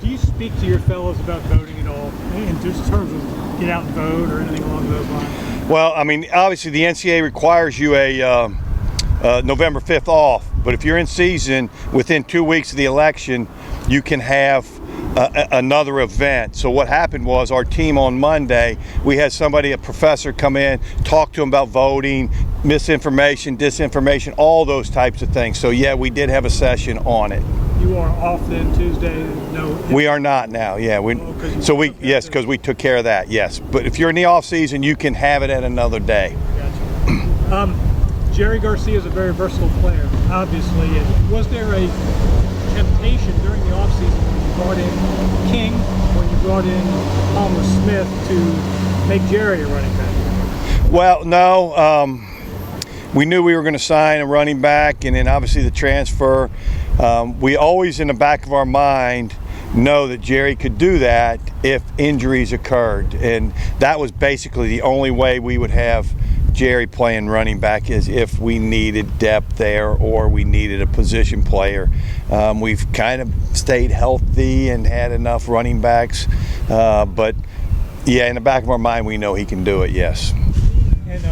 Do you speak to your fellows about voting at all, in just terms of get out and vote or anything along those lines? Well, I mean, obviously the NCAA requires you a November 5th off, but if you're in season within 2 weeks of the election, you can have another event. So what happened was our team on Monday, we had a professor come in, talk to them about voting, misinformation, disinformation, all those types of things. So yeah, we did have a session on it. You are off then Tuesday? No. We are not now. Yeah. Yes, because we took care of that. Yes, but if you're in the off season, you can have it at another day. Gotcha. Jerry Garcia is a very versatile player, obviously. Was there a temptation during the off season when you brought in King, when you brought in Palmer Smith to make Jerry a running back? Well, no. We knew we were going to sign a running back, and then obviously the transfer. We always, in the back of our mind, know that Jerry could do that if injuries occurred, and that was basically the only way we would have Jerry playing running back, is if we needed depth there or we needed a position player. We've kind of stayed healthy and had enough running backs, but yeah, in the back of our mind, we know he can do it. Yes. And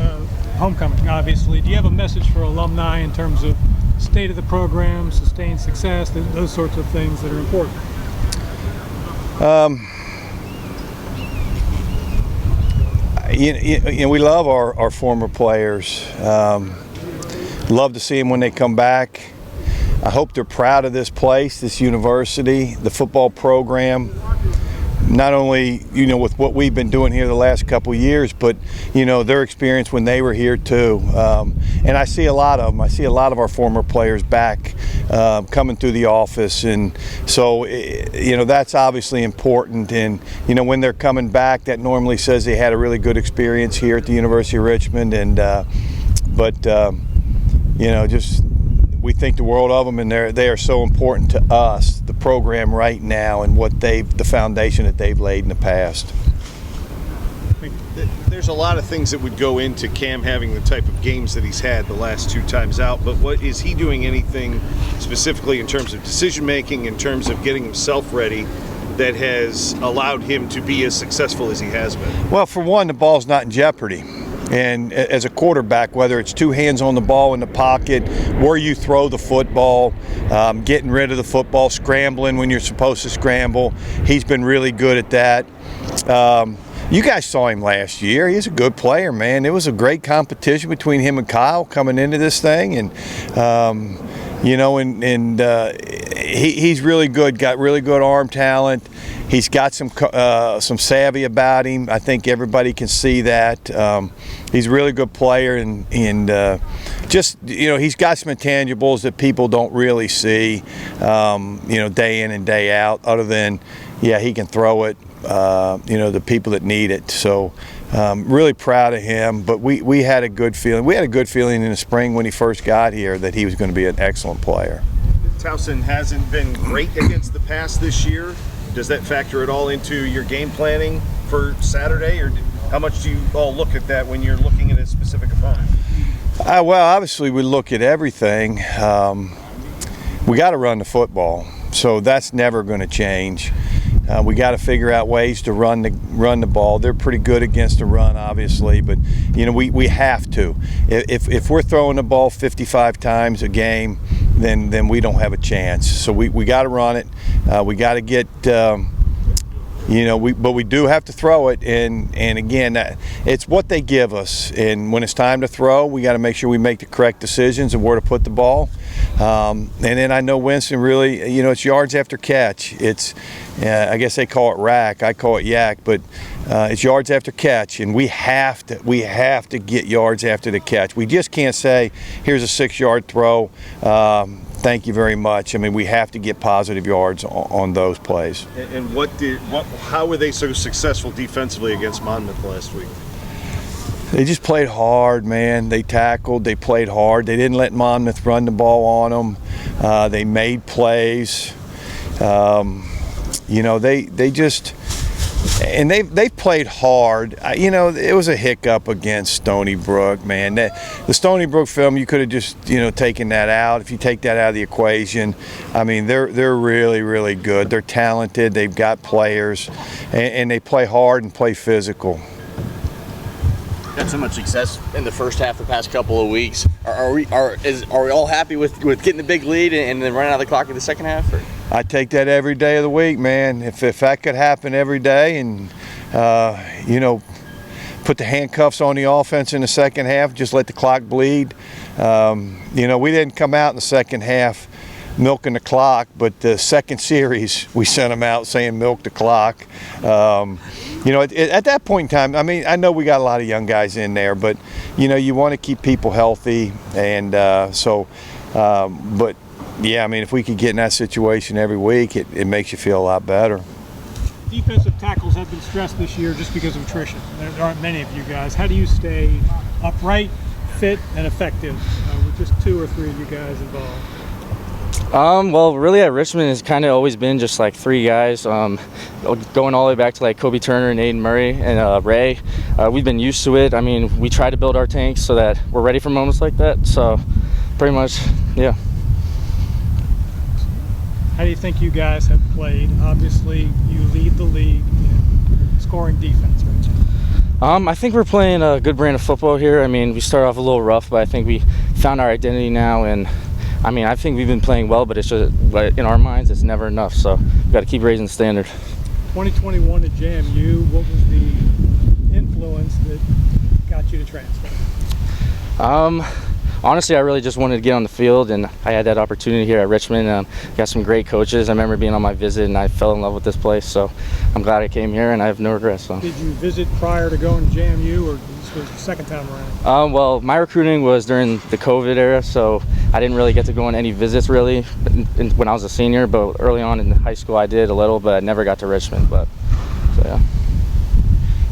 homecoming, obviously. Do you have a message for alumni in terms of state of the program, sustained success, those sorts of things that are important? We love our former players. Love to see them when they come back. I hope they're proud of this place, this university, the football program. Not only, with what we've been doing here the last couple of years, but, their experience when they were here too. And I see a lot of them. I see a lot of our former players back coming through the office. And so, that's obviously important. And, when they're coming back, that normally says they had a really good experience here at the University of Richmond. And, we think the world of them, and they are so important to us, the program right now, and the foundation that they've laid in the past. There's a lot of things that would go into Cam having the type of games that he's had the last 2 times out, but what is he doing anything specifically in terms of decision making, in terms of getting himself ready, that has allowed him to be as successful as he has been? Well, for one, the ball's not in jeopardy. And as a quarterback, whether it's 2 hands on the ball in the pocket, where you throw the football, getting rid of the football, scrambling when you're supposed to scramble, he's been really good at that. You guys saw him last year. He's a good player, man. It was a great competition between him and Kyle coming into this thing, and he's really good. Got really good arm talent. He's got some savvy about him. I think everybody can see that. He's a really good player, and just he's got some intangibles that people don't really see, day in and day out. Other than, he can throw it. The people that need it. So really proud of him. But we had a good feeling. We had a good feeling in the spring when he first got here that he was going to be an excellent player. Towson hasn't been great against the pass this year. Does that factor at all into your game planning for Saturday, or how much do you all look at that when you're looking at a specific opponent? Well, obviously we look at everything. We got to run the football, so that's never going to change. We got to figure out ways to run the ball. They're pretty good against the run, obviously, but we have to. If we're throwing the ball 55 times a game, then we don't have a chance. So we got to run it. We got to get. But we do have to throw it, and again, it's what they give us. And when it's time to throw, we got to make sure we make the correct decisions and where to put the ball. And then I know Winston really, it's yards after catch. It's, I guess they call it rack, I call it yak, but it's yards after catch, and we have to get yards after the catch. We just can't say, here's a 6-yard throw. Thank you very much. I mean, we have to get positive yards on those plays. And how were they so successful defensively against Monmouth last week? They just played hard, man. They tackled, they played hard. They didn't let Monmouth run the ball on them. They made plays. They just, And they've played hard. You know, it was a hiccup against Stony Brook, man. The Stony Brook film, you could have just, you know, taken that out. If you take that out of the equation, I mean, they're really, really good. They're talented. They've got players, and they play hard and play physical. Had so much success in the first half the past couple of weeks. Are we all happy with getting the big lead and then running out of the clock in the second half? Or? I take that every day of the week, man. If that could happen every day, and you know, put the handcuffs on the offense in the second half, just let the clock bleed. You know, we didn't come out in the second half milking the clock, but the second series we sent them out saying milk the clock. You know, at that point in time, I mean, I know we got a lot of young guys in there, but you know, you want to keep people healthy, and but yeah, I mean, if we could get in that situation every week, it makes you feel a lot better. Defensive tackles have been stressed this year just because of attrition. There aren't many of you guys. How do you stay upright, fit, and effective with just 2 or 3 of you guys involved? Well, really at Richmond, it's kind of always been just like 3 guys, going all the way back to like Kobe Turner and Aiden Murray and Ray. We've been used to it. I mean, we try to build our tanks so that we're ready for moments like that. So pretty much, yeah. How do you think you guys have played? Obviously, you lead the league in scoring defense right now. I think we're playing a good brand of football here. I mean, we started off a little rough, but I think we found our identity now, and I mean, I think we've been playing well, but it's just, in our minds, it's never enough. So we've got to keep raising the standard. 2021 at JMU, what was the influence that got you to transfer? Honestly, I really just wanted to get on the field, and I had that opportunity here at Richmond. Got some great coaches. I remember being on my visit, and I fell in love with this place. So I'm glad I came here, and I have no regrets. So. Did you visit prior to going to JMU, or this was the second time around? Well, my recruiting was during the COVID era, so I didn't really get to go on any visits really when I was a senior. But early on in high school, I did a little, but I never got to Richmond. But so yeah.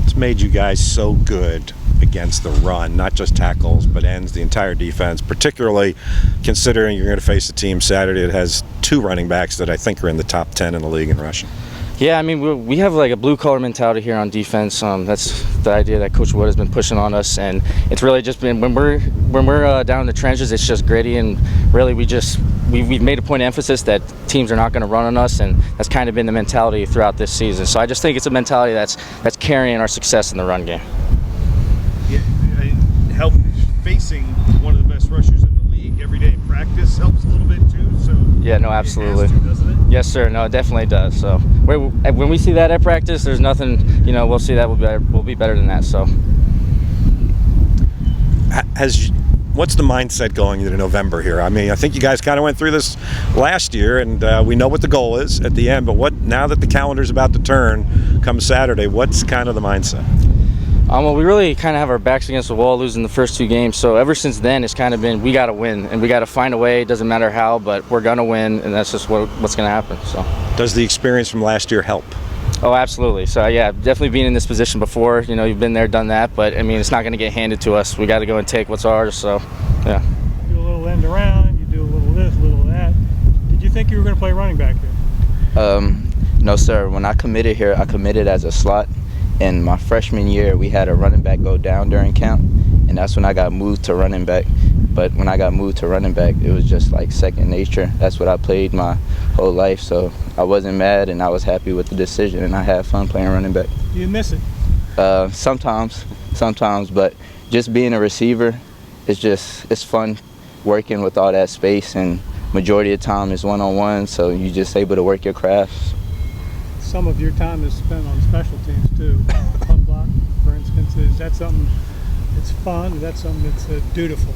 It's made you guys so good against the run, not just tackles, but ends, the entire defense, particularly considering you're going to face a team Saturday that has 2 running backs that I think are in the top 10 in the league in rushing. Yeah, I mean, we have like a blue-collar mentality here on defense. That's the idea that Coach Wood has been pushing on us, and it's really just been when we're down in the trenches, it's just gritty, and really we've made a point of emphasis that teams are not going to run on us, and that's kind of been the mentality throughout this season. So I just think it's a mentality that's carrying our success in the run game. Yeah, help facing one of the best rushers in the league every day in practice helps a little bit too. So yeah, no, absolutely. It has to, doesn't it? Yes, sir. No, it definitely does. So when we see that at practice, there's nothing. You know, we'll see that we'll be better than that. So. What's the mindset going into November here? I mean, I think you guys kind of went through this last year, and we know what the goal is at the end. But now that the calendar's about to turn, come Saturday, what's kind of the mindset? Well, we really kind of have our backs against the wall losing the first 2 games. So ever since then, it's kind of been we got to win, and we got to find a way. It doesn't matter how, but we're going to win, and that's just what's going to happen. So. Does the experience from last year help? Oh, absolutely. So, yeah, definitely being in this position before. You know, you've been there, done that. But, I mean, it's not going to get handed to us. We got to go and take what's ours. So, yeah. You do a little end around. You do a little this, a little that. Did you think you were going to play running back here? No, sir. When I committed here, I committed as a slot. In my freshman year, we had a running back go down during camp, and that's when I got moved to running back. But when I got moved to running back, it was just like second nature. That's what I played my whole life, so I wasn't mad, and I was happy with the decision, and I had fun playing running back. Do you miss it? Sometimes, but just being a receiver, it's fun working with all that space, and majority of the time is one-on-one, so you're just able to work your craft. Some of your time is spent on special teams too. Punt block, for instance, is that something that's fun? Is that something that's dutiful?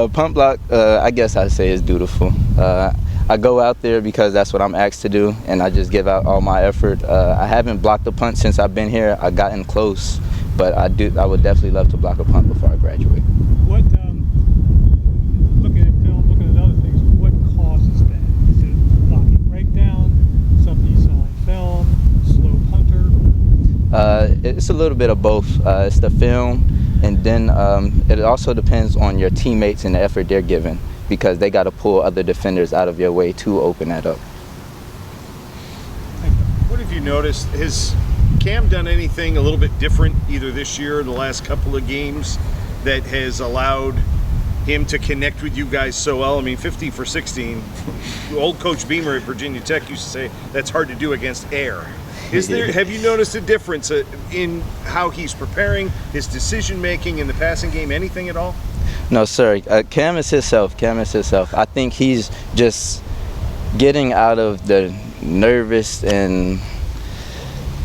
Punt block, I guess I'd say is dutiful. I go out there because that's what I'm asked to do, and I just give out all my effort. I haven't blocked a punt since I've been here. I've gotten close, but I would definitely love to block a punt before I graduate. What, looking at film, looking at other things, what causes that? Is it blocking breakdown? Something you saw in film? Slow punter? It's a little bit of both. It's the film, and then it also depends on your teammates and the effort they're giving, because they got to pull other defenders out of your way to open that up. What have you noticed? Has Cam done anything a little bit different either this year or the last couple of games that has allowed him to connect with you guys so well? I mean, 50 for 16. Old Coach Beamer at Virginia Tech used to say that's hard to do against air. Have you noticed a difference in how he's preparing, his decision making in the passing game, anything at all? No, sir. Cam is himself. Cam is himself. I think he's just getting out of the nervous and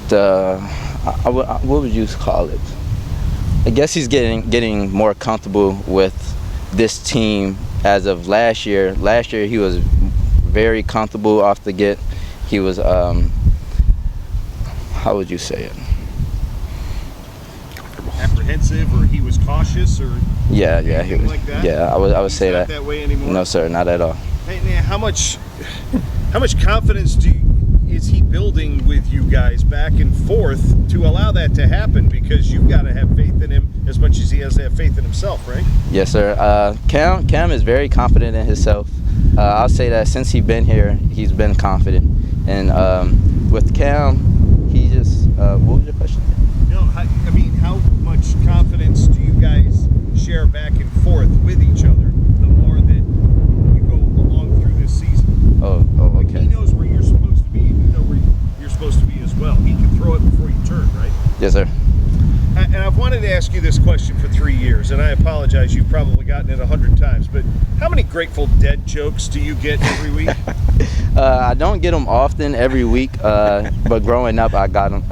the what would you call it? I guess he's getting more comfortable with this team as of last year. Last year he was very comfortable off the get. He was how would you say it? Apprehensive, or he was cautious, or yeah, he was, like that? Yeah, I would say not that. That way anymore? No, sir, not at all. Hey, man, how much confidence is he building with you guys back and forth to allow that to happen? Because you've got to have faith in him as much as he has to have faith in himself, right? Yes, sir. Cam is very confident in himself. I'll say that since he's been here, he's been confident. And with Cam, he just what was your question? No, I mean, how much confidence do you guys share back and forth with each other the more that you go along through this season? Oh, okay. He knows where you're supposed to be, and you know where you're supposed to be as well. He can throw it before you turn, right? Yes, sir. And I've wanted to ask you this question for 3 years, and I apologize, you've probably gotten it 100 times, but how many Grateful Dead jokes do you get every week? I don't get them often every week, but growing up, I've gotten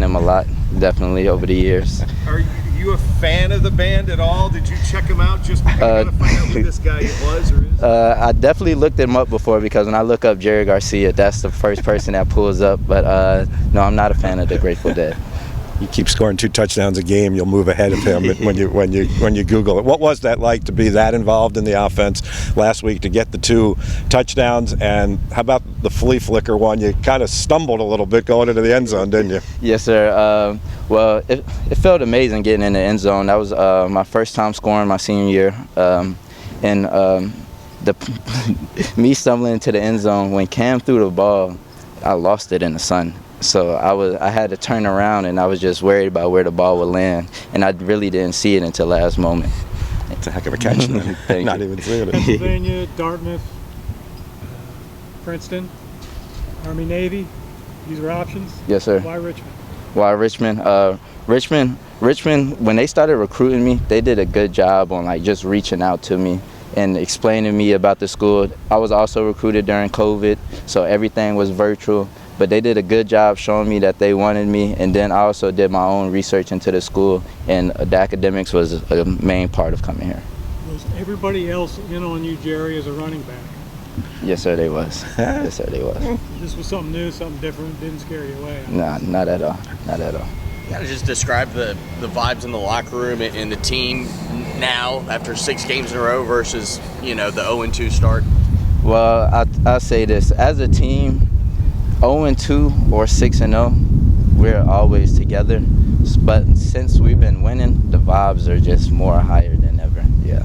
them a lot, definitely, over the years. Are you a fan of the band at all? Did you check them out just because you got to find out who this guy was or is? I definitely looked him up before, because when I look up Jerry Garcia, that's the first person that pulls up, but no, I'm not a fan of the Grateful Dead. You keep scoring 2 touchdowns a game, you'll move ahead of him when you Google it. What was that like to be that involved in the offense last week, to get the 2 touchdowns? And how about the flea flicker one? You kind of stumbled a little bit going into the end zone, didn't you? Yes, sir. Well, it felt amazing getting in the end zone. That was my first time scoring my senior year, and me stumbling into the end zone, when Cam threw the ball, I lost it in the sun. So I had to turn around, and I was just worried about where the ball would land, and I really didn't see it until last moment. It's a heck of a catch. Not even seeing it. Pennsylvania, Dartmouth, Princeton, Army, Navy. These are options. Yes, sir. Why Richmond? Why Richmond? Richmond, when they started recruiting me, they did a good job on just reaching out to me and explaining to me about the school. I was also recruited during COVID, so everything was virtual. But they did a good job showing me that they wanted me, and then I also did my own research into the school, and the academics was a main part of coming here. Was everybody else in on you, Jerry, as a running back? Yes, sir, they was. Yes, sir, they was. This was something new, something different, didn't scare you away. Nah, not at all. Not at all. Kind of just describe the vibes in the locker room and the team now after 6 games in a row versus, the 0-2 start. Well, I'll say this. As a team, 0-2 or 6-0, we're always together. But since we've been winning, the vibes are just more higher than ever. Yeah.